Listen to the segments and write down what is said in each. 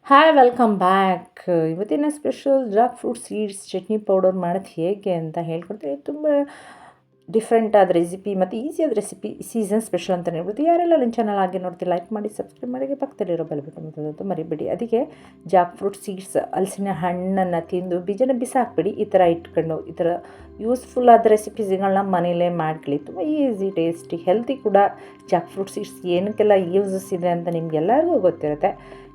Hi welcome back. ಇವತ್ತಿನ special jackfruit seeds chutney powder ಮಾಡೋದು ಹೇಗೆ ಅಂತ ಹೇಳ್ಕೊಡ್ತೀನಿ. ತುಂಬ ಡಿಫ್ರೆಂಟ್ ಆದ ರೆಸಿಪಿ ಮತ್ತು ಈಸಿಯಾದ ರೆಸಿಪಿ, ಸೀಸನ್ ಸ್ಪೆಷಲ್ ಅಂತಲೇ ಹೇಳ್ಬೋದು. ಯಾರೆಲ್ಲ ನನ್ನ ಚಾನಲ್ ಆಗಿ ನೋಡ್ತೀವಿ ಲೈಕ್ ಮಾಡಿ ಸಬ್ಸ್ಕ್ರೈಬ್ ಮಾಡಿ ಪಕ್ಕದಲ್ಲಿರೋ ಬೆಲ್ ಬಟನ್ ಒತ್ತೋದು ಮರಿಬೇಡಿ. ಅದಕ್ಕೆ ಜಾಕ್ ಫ್ರೂಟ್ ಸೀಡ್ಸ್ ಹಲಸಿನ ಹಣ್ಣನ್ನು ತಿಂದು ಬೀಜನ ಬಿಸಾಕ್ಬಿಡಿ. ಈ ಥರ ಇಟ್ಕೊಂಡು ಈ ಥರ ಯೂಸ್ಫುಲ್ ಆದ ರೆಸಿಪೀಸ್ಗಳನ್ನ ಮನೇಲೇ ಮಾಡ್ಕೊಳ್ಳಿ. ತುಂಬ ಈಸಿ, ಟೇಸ್ಟಿ, ಹೆಲ್ತಿ ಕೂಡ. ಜಾಕ್ ಫ್ರೂಟ್ ಸೀಡ್ಸ್ ಏನಕ್ಕೆಲ್ಲ ಯೂಸಸ್ ಇದೆ ಅಂತ ನಿಮಗೆಲ್ಲರಿಗೂ ಗೊತ್ತಿರುತ್ತೆ.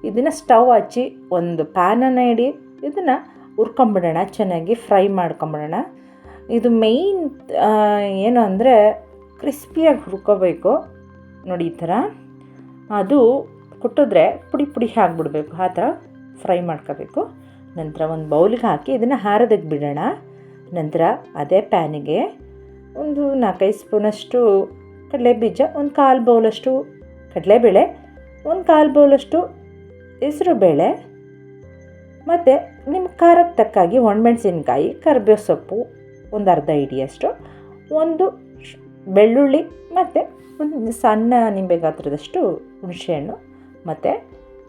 ಇದನ್ನು ಸ್ಟವ್ ಹಚ್ಚಿ ಒಂದು ಪ್ಯಾನನ್ನು ಇಡಿ, ಇದನ್ನು ಹುರ್ಕೊಂಬಿಡೋಣ, ಚೆನ್ನಾಗಿ ಫ್ರೈ ಮಾಡ್ಕೊಂಬಿಡೋಣ. ಇದು ಮೇಯ್ನ್ ಏನು ಅಂದರೆ ಕ್ರಿಸ್ಪಿಯಾಗಿ ಹುರ್ಕೋಬೇಕು ನೋಡಿ. ಈ ಥರ ಅದು ಕುಟ್ಟಿದ್ರೆ ಪುಡಿ ಪುಡಿ ಆಗಿಬಿಡ್ಬೇಕು, ಆ ಥರ ಫ್ರೈ ಮಾಡ್ಕೋಬೇಕು. ನಂತರ ಒಂದು ಬೌಲಿಗೆ ಹಾಕಿ ಇದನ್ನು ಹಾರೋದಕ್ಕೆ ಬಿಡೋಣ. ನಂತರ ಅದೇ ಪ್ಯಾನಿಗೆ ಒಂದು 4-5 ಸ್ಪೂನಷ್ಟು ಕಡಲೆಬೀಜ, ಒಂದು 1/4 ಬೌಲಷ್ಟು ಕಡಲೆಬೇಳೆ, ಒಂದು 1/4 ಬೌಲಷ್ಟು ಹೆಸರುಬೇಳೆ, ಮತ್ತು ನಿಮ್ಮ ಖಾರಕ್ಕೆ ತಕ್ಕಾಗಿ ಒಣಮೆಣಸಿನ್ಕಾಯಿ, ಕರಿಬೇವು ಸೊಪ್ಪು ಒಂದು ಅರ್ಧ ಹಿಡಿಯಷ್ಟು, ಒಂದು ಬೆಳ್ಳುಳ್ಳಿ, ಮತ್ತು ಒಂದು ಸಣ್ಣ ನಿಂಬೆ ಗಾತ್ರದಷ್ಟು ಹುಣಸೆಹಣ್ಣು, ಮತ್ತು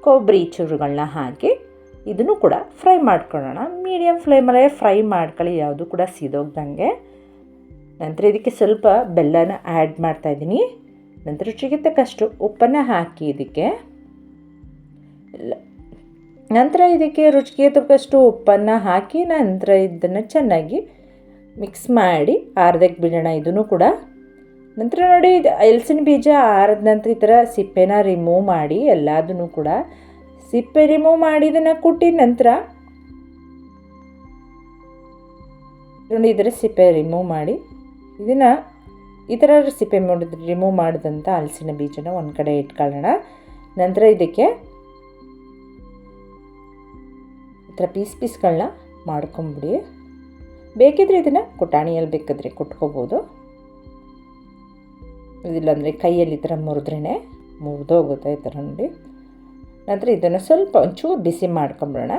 ಕೊಬ್ಬರಿ ಚೂರುಗಳನ್ನ ಹಾಕಿ ಇದನ್ನು ಕೂಡ ಫ್ರೈ ಮಾಡ್ಕೊಳ್ಳೋಣ. ಮೀಡಿಯಮ್ ಫ್ಲೇಮಲ್ಲೇ ಫ್ರೈ ಮಾಡ್ಕೊಳ್ಳಿ, ಯಾವುದು ಕೂಡ ಸಿದೋಗ್ದಂಗೆ. ನಂತರ ಇದಕ್ಕೆ ಸ್ವಲ್ಪ ಬೆಲ್ಲನ ಆ್ಯಡ್ ಮಾಡ್ತಾಯಿದ್ದೀನಿ. ನಂತರ ರುಚಿಗೆ ತಕ್ಕಷ್ಟು ಉಪ್ಪನ್ನು ಹಾಕಿ ಇದಕ್ಕೆ ನಂತರ ಇದಕ್ಕೆ ರುಚಿಗೆ ತಕ್ಕಷ್ಟು ಉಪ್ಪನ್ನು ಹಾಕಿ ನಂತರ ಇದನ್ನು ಚೆನ್ನಾಗಿ ಮಿಕ್ಸ್ ಮಾಡಿ ಆರ್ದಕ್ಕೆ ಬಿಡೋಣ. ಇದನ್ನು ಕೂಡ ನಂತರ ನೋಡಿ, ಹಲಸಿನ ಬೀಜ ಆರಿದ ನಂತರ ಈ ಥರ ಸಿಪ್ಪೆನ ರಿಮೂವ್ ಮಾಡಿ, ಎಲ್ಲದನ್ನು ಕೂಡ ಸಿಪ್ಪೆ ರಿಮೂವ್ ಮಾಡಿ ಇದನ್ನು ಕುಟ್ಟಿ ನಂತರ ನೋಡಿ ಇದರ ಸಿಪ್ಪೆ ರಿಮೂವ್ ಮಾಡಿ ಇದನ್ನು ಈ ಥರ ಸಿಪ್ಪೆ ರಿಮೂವ್ ಮಾಡಿದಂಥ ಹಲಸಿನ ಬೀಜನ ಒಂದು ಕಡೆ ಇಟ್ಕೊಳ್ಳೋಣ. ನಂತರ ಇದಕ್ಕೆ ಈ ಥರ ಪೀಸ್ಗಳನ್ನ ಮಾಡ್ಕೊಂಬಿಡಿ. ಬೇಕಿದ್ರೆ ಇದನ್ನು ಕುಟಾಣಿಯಲ್ಲಿ ಬೇಕಾದರೆ ಕುಟ್ಕೋಬೋದು, ಇದಿಲ್ಲಾಂದರೆ ಕೈಯಲ್ಲಿ ಈ ಥರ ಮುರಿದ್ರೇ ಮುರಿದೋಗುತ್ತೆ. ಈ ಥರ ನೋಡಿ. ನಂತರ ಇದನ್ನು ಸ್ವಲ್ಪ ಒಂಚೂರು ಬಿಸಿ ಮಾಡ್ಕೊಂಬಿಡೋಣ.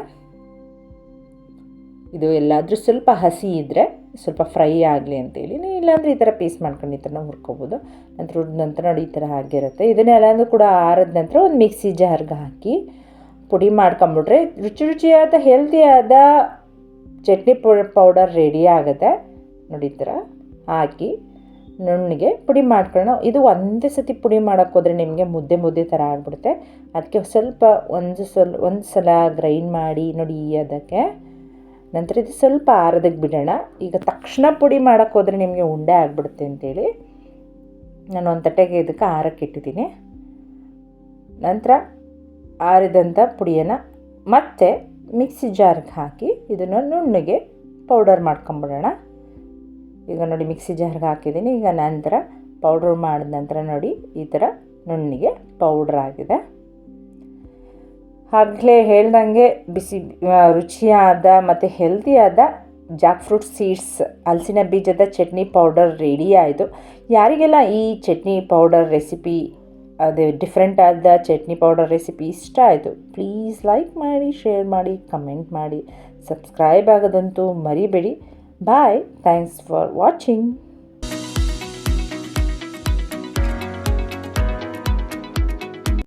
ಇದು ಎಲ್ಲಾದರೂ ಸ್ವಲ್ಪ ಹಸಿ ಇದ್ದರೆ ಸ್ವಲ್ಪ ಫ್ರೈ ಆಗಲಿ ಅಂತೇಳಿ, ಇಲ್ಲಾಂದರೆ ಈ ಥರ ಪೀಸ್ ಮಾಡ್ಕೊಂಡು ಈ ಥರ ಹುರ್ಕೋಬೋದು. ನಂತರ ನೋಡಿ ಈ ಥರ ಆಗಿರುತ್ತೆ. ಇದನ್ನೆಲ್ಲನೂ ಕೂಡ ಆರಿದ ನಂತರ ಒಂದು ಮಿಕ್ಸಿ ಜಾರ್ಗೆ ಹಾಕಿ ಪುಡಿ ಮಾಡ್ಕೊಂಬಿಟ್ರೆ ರುಚಿಯಾದ ಹೆಲ್ತಿಯಾದ ಚಟ್ನಿ ಪೌಡರ್ ರೆಡಿ ಆಗುತ್ತೆ ನೋಡಿ. ಈ ಥರ ಹಾಕಿ ನುಣ್ಣಗೆ ಪುಡಿ ಮಾಡ್ಕೊಳ್ಳೋಣ. ಇದು ಒಂದೇ ಸತಿ ಪುಡಿ ಮಾಡೋಕ್ಕೋದ್ರೆ ನಿಮಗೆ ಮುದ್ದೆ ಥರ ಆಗಿಬಿಡುತ್ತೆ. ಅದಕ್ಕೆ ಸ್ವಲ್ಪ ಒಂದು ಸಲ ಗ್ರೈಂಡ್ ಮಾಡಿ ನೋಡಿ ಅದಕ್ಕೆ. ನಂತರ ಇದು ಸ್ವಲ್ಪ ಆರೋದಕ್ಕೆ ಬಿಡೋಣ. ಈಗ ತಕ್ಷಣ ಪುಡಿ ಮಾಡೋಕ್ಕೋದ್ರೆ ನಿಮಗೆ ಉಂಡೆ ಆಗಿಬಿಡುತ್ತೆ ಅಂತೇಳಿ ನಾನು ಒಂದು ತಟ್ಟೆಗೆ ಇದಕ್ಕೆ ಆರಕ್ಕೆ ಇಟ್ಟಿದ್ದೀನಿ. ನಂತರ ಆರಿದಂಥ ಪುಡಿಯನ್ನು ಮತ್ತೆ ಮಿಕ್ಸಿ ಜಾರ್ಗೆ ಹಾಕಿ ಇದನ್ನು ನುಣ್ಣಗೆ ಪೌಡರ್ ಮಾಡ್ಕೊಂಬಿಡೋಣ. ಈಗ ನೋಡಿ ಮಿಕ್ಸಿ ಜಾರ್ಗೆ ಹಾಕಿದ್ದೀನಿ. ಈಗ ನಂತರ ಪೌಡ್ರ್ ಮಾಡಿದ ನಂತರ ನೋಡಿ ಈ ಥರ ನುಣ್ಣಗೆ ಪೌಡ್ರ್ ಆಗಿದೆ. ಆಗಲೇ ಹೇಳ್ದಂಗೆ ಬಿಸಿ ರುಚಿಯಾದ ಮತ್ತು ಹೆಲ್ತಿಯಾದ ಜಾಕ್ ಫ್ರೂಟ್ ಸೀಡ್ಸ್ ಹಲಸಿನ ಬೀಜದ ಚಟ್ನಿ ಪೌಡರ್ ರೆಡಿ ಆಯಿತು. ಯಾರಿಗೆಲ್ಲ ಈ ಚಟ್ನಿ ಪೌಡರ್ ರೆಸಿಪಿ, ಅದೇ ಡಿಫ್ರೆಂಟ್ ಆದ ಚಟ್ನಿ ಪೌಡರ್ ರೆಸಿಪಿ ಇಷ್ಟ ಆಯಿತು, ಪ್ಲೀಸ್ ಲೈಕ್ ಮಾಡಿ, ಶೇರ್ ಮಾಡಿ, ಕಮೆಂಟ್ ಮಾಡಿ, ಸಬ್ಸ್ಕ್ರೈಬ್ ಆಗೋದಂತೂ ಮರಿಬೇಡಿ. ಬಾಯ್, ಥ್ಯಾಂಕ್ಸ್ ಫಾರ್ ವಾಚಿಂಗ್.